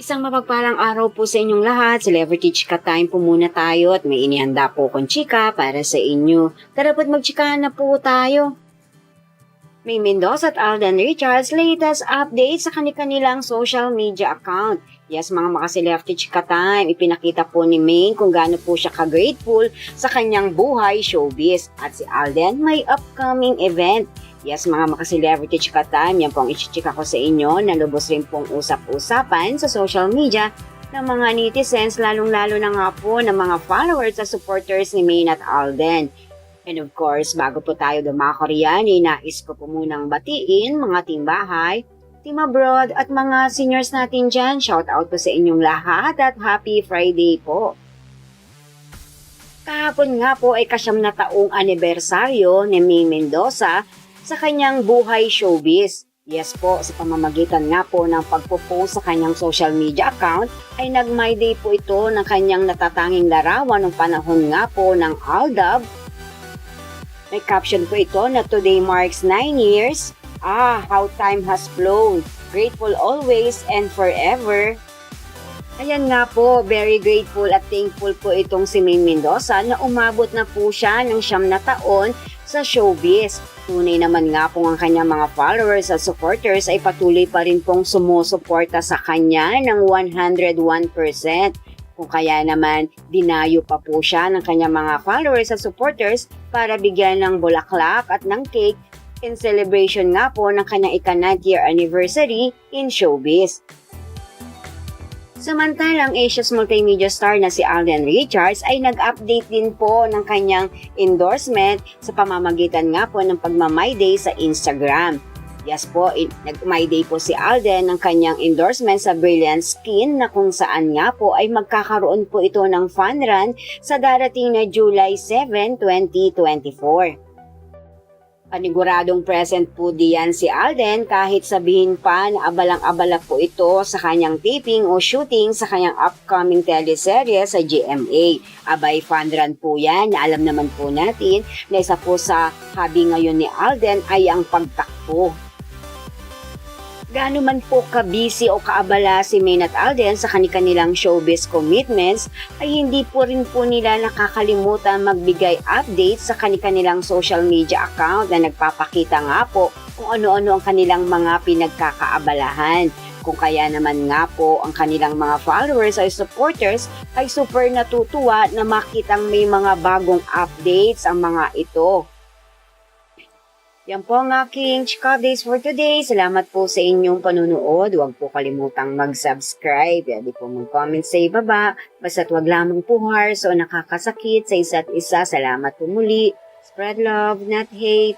Isang mapagpalang araw po sa inyong lahat. Celebrity Chika Time po muna tayo at may inihanda po kong chika para sa inyo. Tara po't magchikahan na po tayo. May Mendoza at Alden Richards latest update sa kanilang social media account. Yes, mga maka-celebrity Chika Time, ipinakita po ni Maine kung gaano po siya ka-grateful sa kanyang buhay showbiz. At si Alden may upcoming event. Yes, mga maka-celebrity Chika Time, yan po ang ichichika ko sa inyo na lubos rin pong usap-usapan sa social media ng mga netizens, lalong-lalo na nga po ng mga followers at supporters ni Maine at Alden. And of course, bago po tayo dumako riyan, nais ko po munang batiin mga team bahay, team abroad at mga seniors natin dyan. Shout out po sa inyong lahat at happy Friday po. Kahapon nga po ay 9 na taong anibersaryo ni Maine Mendoza sa kanyang buhay showbiz. Yes po, sa pamamagitan nga po ng pagpo-post sa kanyang social media account ay nag-my day po ito ng kanyang natatanging larawan ng panahon nga po ng Aldab. May caption po ito na today marks 9 years. How time has flown. Grateful always and forever. Ayan nga po, very grateful at thankful po itong si Maine Mendoza na umabot na po siya ng 9 na taon sa showbiz. Tunay naman nga po ang kanyang mga followers at supporters ay patuloy pa rin pong sumusuporta sa kanya ng 101%. Kung kaya naman, dinayo pa po siya ng kanyang mga followers at supporters para bigyan ng bulaklak at ng cake in celebration nga po ng kanyang ika-9th year anniversary in showbiz. Samantalang Asia's multimedia star na si Alden Richards ay nag-update din po ng kanyang endorsement sa pamamagitan nga po ng pagma-My Day sa Instagram. Yes po, nag-My Day po si Alden ng kanyang endorsement sa Brilliant Skin na kung saan nga po ay magkakaroon po ito ng fun run sa darating na July 7, 2024. Paniguradong present po diyan si Alden kahit sabihin pa na abalang-abala po ito sa kanyang taping o shooting sa kanyang upcoming teleserye sa GMA. Abay, fun run po yan. Alam naman po natin na isa po sa hobby ngayon ni Alden ay ang pagtakbo. Gaano man po ka-busy o kaabala si Maine at Alden sa kanilang showbiz commitments, ay hindi po rin po nila nakakalimutan magbigay updates sa kanilang social media account na nagpapakita nga po kung ano-ano ang kanilang mga pinagkakaabalahan. Kung kaya naman nga po ang kanilang mga followers ay supporters ay super natutuwa na makitang may mga bagong updates ang mga ito. Yan po ang aking chika updates for today. Salamat po sa inyong panunood. Huwag po kalimutang mag-subscribe. Pwede po mag-comment sa ibaba. Basta't wag lamang po harsh o nakakasakit sa isa't isa. Salamat po muli. Spread love, not hate.